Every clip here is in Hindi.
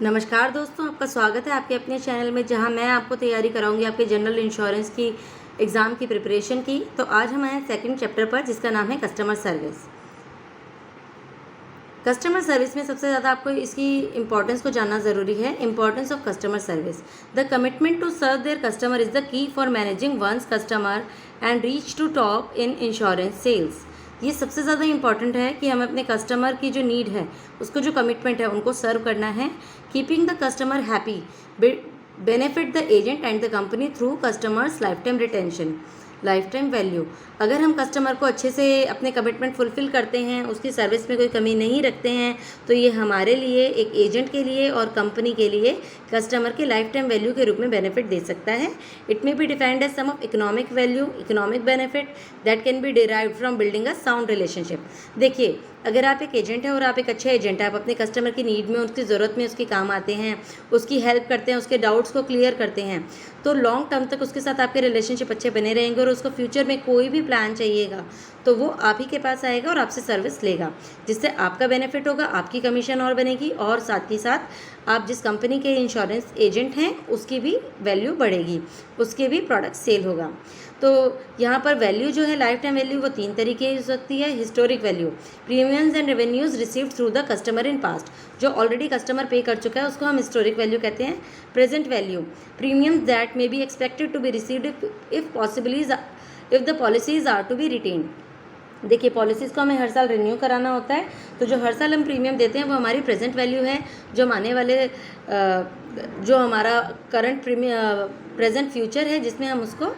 नमस्कार दोस्तों, आपका स्वागत है आपके अपने चैनल में, जहां मैं आपको तैयारी कराऊंगी आपके जनरल इंश्योरेंस की एग्ज़ाम की प्रिपरेशन की। तो आज हम आए सेकंड चैप्टर पर, जिसका नाम है कस्टमर सर्विस। कस्टमर सर्विस में सबसे ज़्यादा आपको इसकी इंपॉर्टेंस को जानना ज़रूरी है। Importance of customer service: the commitment to serve their customer is the key for managing one's customer and reach to top in insurance sales. ये सबसे ज़्यादा इंपॉर्टेंट है कि हमें अपने कस्टमर की जो नीड है, उसको जो कमिटमेंट है, उनको सर्व करना है। Keeping the customer happy benefit the agent and the company through customers life time retention. Life time value: अगर हम कस्टमर को अच्छे से अपने कमिटमेंट फुलफ़िल करते हैं, उसकी सर्विस में कोई कमी नहीं रखते हैं, तो ये हमारे लिए, एक एजेंट के लिए और कंपनी के लिए कस्टमर के लाइफ टाइम वैल्यू के रूप में बेनिफिट दे सकता है। It may be defined as some of economic value, economic benefit that can be derived from building a sound relationship. देखिए, अगर आप एक एजेंट हैं और आप एक अच्छे एजेंट हैं, आप अपने कस्टमर की नीड में, उसकी ज़रूरत में उसके काम आते हैं, उसकी हेल्प करते हैं, उसके डाउट्स को क्लियर करते हैं, तो लॉन्ग टर्म तक उसके साथ आपके रिलेशनशिप अच्छे बने रहेंगे और उसको फ्यूचर में कोई भी प्लान चाहिएगा तो वो आप ही के पास आएगा और आपसे सर्विस लेगा, जिससे आपका बेनिफिट होगा, आपकी कमीशन और बनेगी, और साथ ही साथ आप जिस कंपनी के इंश्योरेंस एजेंट हैं उसकी भी वैल्यू बढ़ेगी, उसके भी प्रोडक्ट सेल होगा। तो यहाँ पर वैल्यू जो है, लाइफ टाइम वैल्यू, वो 3 तरीके की हो सकती है। Historic value: premiums and revenues received through the customer in past. जो ऑलरेडी कस्टमर पे कर चुका है उसको हम हिस्टोरिक वैल्यू कहते हैं। Present value: premiums that may be expected to be received if the policies are to be retained. देखिए, पॉलिसीज़ को हमें हर साल रिन्यू कराना होता है, तो जो हर साल हम प्रीमियम देते हैं वो हमारी प्रेजेंट वैल्यू है। जो आने वाले जो हमारा करंट प्रेजेंट फ्यूचर है, जिसमें हम उसको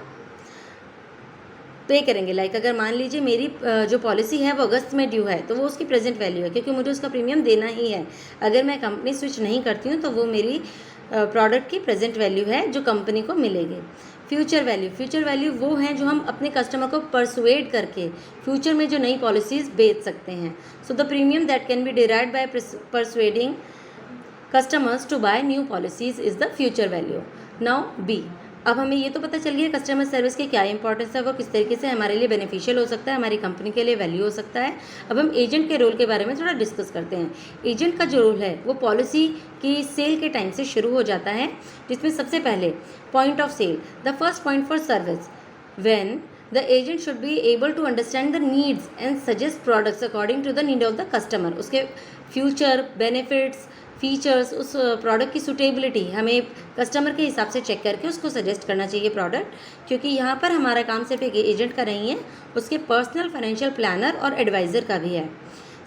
पे करेंगे। लाइक अगर मान लीजिए मेरी जो पॉलिसी है वो अगस्त में ड्यू है, तो वो उसकी प्रेजेंट वैल्यू है, क्योंकि मुझे उसका प्रीमियम देना ही है। अगर मैं कंपनी स्विच नहीं करती हूँ तो वो मेरी प्रोडक्ट की प्रेजेंट वैल्यू है जो कंपनी को मिलेगी। फ्यूचर वैल्यू: फ्यूचर वैल्यू वो हैं जो हम अपने कस्टमर को परसुएड करके फ्यूचर में जो नई पॉलिसीज़ बेच सकते हैं। So the premium that can be derived by persuading customers to buy new policies is the future value. Now B, अब हमें ये तो पता चल गया कस्टमर सर्विस की क्या इंपॉर्टेंस है, वो किस तरीके से हमारे लिए बेनिफिशियल हो सकता है, हमारी कंपनी के लिए वैल्यू हो सकता है। अब हम एजेंट के रोल के बारे में थोड़ा डिस्कस करते हैं। एजेंट का जो रोल है वो पॉलिसी की सेल के टाइम से शुरू हो जाता है, जिसमें सबसे पहले point of sale, the first point for service, when the agent should be able to understand the needs and suggest products according to the need of the customer. उसके फ्यूचर बेनिफिट्स, फीचर्स, उस प्रोडक्ट की सूटेबिलिटी हमें कस्टमर के हिसाब से चेक करके उसको सजेस्ट करना चाहिए प्रोडक्ट, क्योंकि यहाँ पर हमारा काम सिर्फ एक एजेंट का नहीं है, उसके पर्सनल फाइनेंशियल प्लानर और एडवाइज़र का भी है।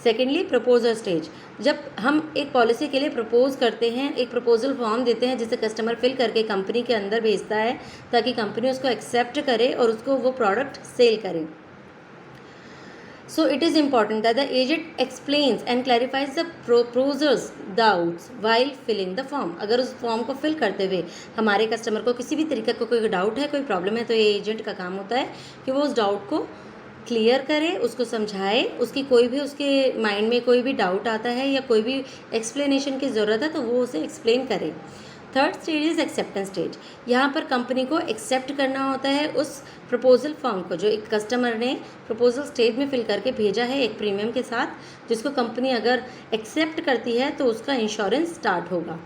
सेकेंडली, प्रपोजल स्टेज: जब हम एक पॉलिसी के लिए प्रपोज करते हैं, एक प्रपोजल फॉर्म देते हैं जिसे कस्टमर फिल करके कंपनी के अंदर भेजता है, ताकि कंपनी उसको एक्सेप्ट करे और उसको वो प्रोडक्ट सेल करे। So it is important that the agent explains and clarifies the proposer's doubts while filling the form. अगर उस फॉर्म को फिल करते हुए हमारे कस्टमर को किसी भी तरीके का कोई डाउट है, कोई प्रॉब्लम है, तो ये एजेंट का काम होता है कि वो उस डाउट को क्लियर करे, उसको समझाए, उसकी कोई भी, उसके माइंड में कोई भी डाउट आता है या कोई भी एक्सप्लेनेशन की ज़रूरत है तो वो उसे एक्सप्लेन करे। Third stage is acceptance stage. यहाँ पर कंपनी को एक्सेप्ट करना होता है उस प्रपोजल फॉर्म को जो एक कस्टमर ने प्रपोजल स्टेज में फिल करके भेजा है एक प्रीमियम के साथ, जिसको कंपनी अगर एक्सेप्ट करती है तो उसका इंश्योरेंस स्टार्ट होगा।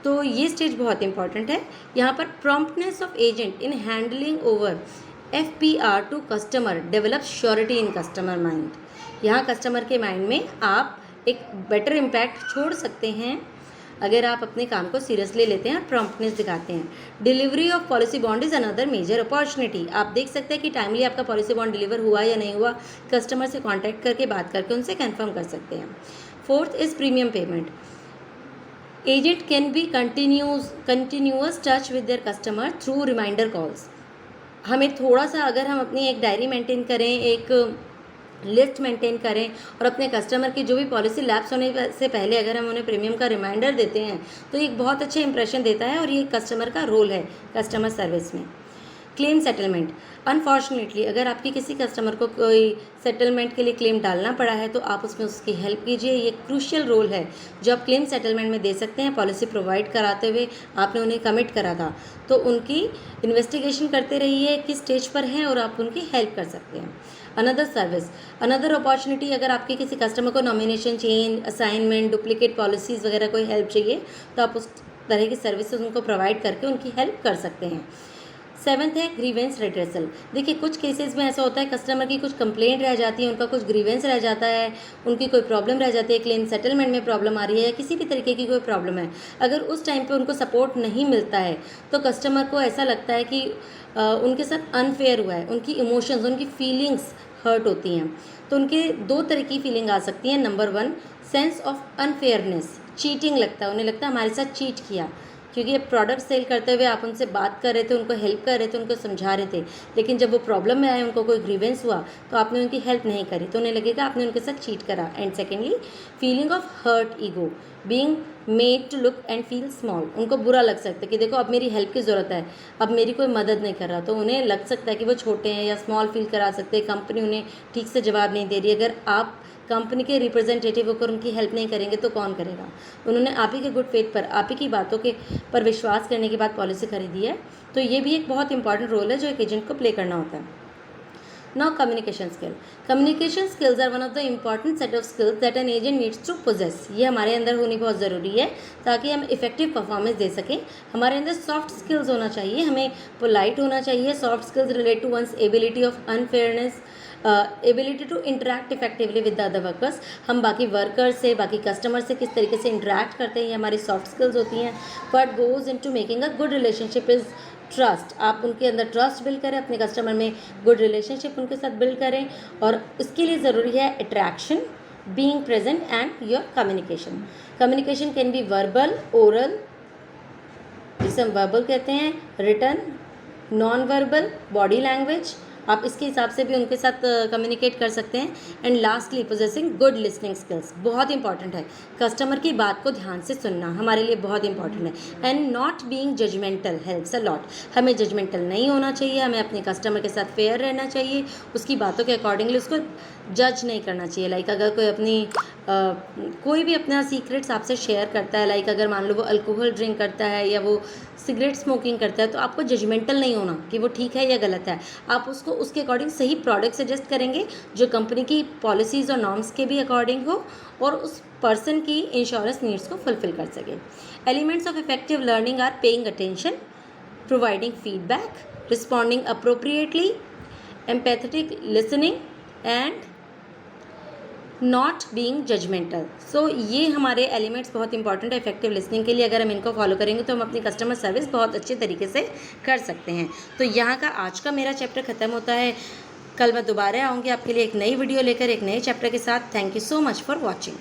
तो ये स्टेज बहुत इंपॉर्टेंट है। यहाँ पर promptness of agent in handling over FPR to customer develop surety in customer mind. यहाँ कस्टमर के माइंड में आप एक बेटर इम्पैक्ट छोड़ सकते हैं अगर आप अपने काम को सीरियसली लेते हैं और प्रॉम्प्टनेस दिखाते हैं। Delivery of policy bond is another major opportunity. आप देख सकते हैं कि टाइमली आपका पॉलिसी बॉन्ड डिलीवर हुआ या नहीं हुआ, कस्टमर से कांटेक्ट करके बात करके उनसे कंफर्म कर सकते हैं। Fourth is premium payment. Agent can be continuous touch with their customer through reminder calls. हमें थोड़ा सा, अगर हम अपनी एक डायरी मेंटेन करें, एक लिस्ट मेंटेन करें और अपने कस्टमर की जो भी पॉलिसी लैप्स होने से पहले अगर हम उन्हें प्रीमियम का रिमाइंडर देते हैं तो एक बहुत अच्छे इंप्रेशन देता है, और ये कस्टमर का रोल है कस्टमर सर्विस में। क्लेम सेटलमेंट: अनफॉर्चुनेटली अगर आपकी किसी कस्टमर को कोई सेटलमेंट के लिए क्लेम डालना पड़ा है तो आप उसमें उसकी हेल्प कीजिए। ये क्रूशियल रोल है जो आप क्लेम सेटलमेंट में दे सकते हैं। पॉलिसी प्रोवाइड कराते हुए आपने उन्हें कमिट करा था, तो उनकी इन्वेस्टिगेशन करते रहिए किस स्टेज पर हैं और आप उनकी हेल्प कर सकते हैं। अनदर सर्विस, अनदर अपॉर्चुनिटी, अगर आपके किसी कस्टमर को nomination change, assignment, duplicate policies वगैरह कोई हेल्प चाहिए तो आप उस तरह की सर्विसेज उनको प्रोवाइड करके उनकी हेल्प कर सकते हैं। 7th है ग्रीवेंस रिड्रेसल। देखिए कुछ केसेस में ऐसा होता है कस्टमर की कुछ कंप्लेंट रह जाती है, उनका कुछ ग्रीवेंस रह जाता है, उनकी कोई प्रॉब्लम रह जाती है, क्लेम सेटलमेंट में प्रॉब्लम आ रही है या किसी भी तरीके की कोई प्रॉब्लम है। अगर उस टाइम पे उनको सपोर्ट नहीं मिलता है तो कस्टमर को ऐसा लगता है कि उनके साथ अनफेयर हुआ है, उनकी इमोशंस, उनकी फीलिंग्स हर्ट होती हैं। तो उनके 2 तरह की फीलिंग आ सकती है। Number 1, sense of unfairness, cheating लगता है, उन्हें लगता है हमारे साथ चीट किया, क्योंकि ये प्रोडक्ट सेल करते हुए आप उनसे बात कर रहे थे, उनको हेल्प कर रहे थे, उनको समझा रहे थे, लेकिन जब वो प्रॉब्लम में आए, उनको कोई ग्रीवेंस हुआ तो आपने उनकी हेल्प नहीं करी, तो उन्हें लगेगा आपने उनके साथ चीट करा। And secondly, feeling of hurt ego, being made to look and feel small, उनको बुरा लग सकता है कि देखो अब मेरी हेल्प की ज़रूरत है, अब मेरी कोई मदद नहीं कर रहा, तो उन्हें लग सकता है कि वो छोटे हैं या स्मॉल फील करा सकते हैं, कंपनी उन्हें ठीक से जवाब नहीं दे रही। अगर आप कंपनी के रिप्रेजेंटेटिव होकर उनकी हेल्प नहीं करेंगे तो कौन करेगा। उन्होंने आप ही के गुड फेथ पर, आप ही की बातों के पर विश्वास करने के बाद पॉलिसी खरीदी है, तो ये भी एक बहुत इंपॉर्टेंट रोल है जो एक एजेंट को प्ले करना होता है। Now communication skill. Communication skills are one of the important set of skills that an agent needs to possess. ये हमारे अंदर होनी बहुत ज़रूरी है ताकि हम इफेक्टिव परफॉर्मेंस दे सकें। हमारे अंदर सॉफ्ट स्किल्स होना चाहिए, हमें पोलाइट होना चाहिए। Soft skills relate to one's ability of unfairness, ability to interact effectively with the other workers. हम बाकी वर्कर्स से, बाकी कस्टमर से किस तरीके से इंटरेक्ट करते हैं, ये हमारी सॉफ्ट स्किल्स होती हैं। But goes into making a good relationship is trust. आप उनके अंदर ट्रस्ट बिल्ड करें, अपने कस्टमर में गुड रिलेशनशिप उनके साथ बिल्ड करें, और इसके लिए ज़रूरी है attraction, being present and your communication. Communication can be verbal, oral, जिसे हम वर्बल कहते हैं, written, non verbal, body language, आप इसके हिसाब से भी उनके साथ कम्युनिकेट कर सकते हैं। And lastly possessing good listening skills, बहुत इंपॉर्टेंट है। कस्टमर की बात को ध्यान से सुनना हमारे लिए बहुत इंपॉर्टेंट है। And not being judgmental helps a lot. हमें जजमेंटल नहीं होना चाहिए, हमें अपने कस्टमर के साथ फेयर रहना चाहिए, उसकी बातों के अकॉर्डिंगली उसको जज नहीं करना चाहिए। लाइक अगर कोई अपनी कोई भी अपना सीक्रेट्स आपसे शेयर करता है, लाइक अगर मान लो वो अल्कोहल ड्रिंक करता है या वो सिगरेट स्मोकिंग करता है, तो आपको जजमेंटल नहीं होना कि वो ठीक है या गलत है। आप उसको उसके अकॉर्डिंग सही प्रोडक्ट सजेस्ट करेंगे जो कंपनी की पॉलिसीज़ और नॉर्म्स के भी अकॉर्डिंग हो और उस पर्सन की इंश्योरेंस नीड्स को फुलफिल कर सके। Elements of effective learning are paying attention, providing feedback, responding appropriately, empathetic listening and not being judgemental. So ये हमारे एलिमेंट्स बहुत इंपॉर्टेंट है इफेक्टिव लिसनिंग के लिए। अगर हम इनको फॉलो करेंगे तो हम अपनी कस्टमर सर्विस बहुत अच्छे तरीके से कर सकते हैं। तो यहाँ का आज का मेरा चैप्टर ख़त्म होता है। कल मैं दोबारा आऊँगी आपके लिए एक नई वीडियो लेकर, एक नए चैप्टर के साथ। Thank you so much for watching.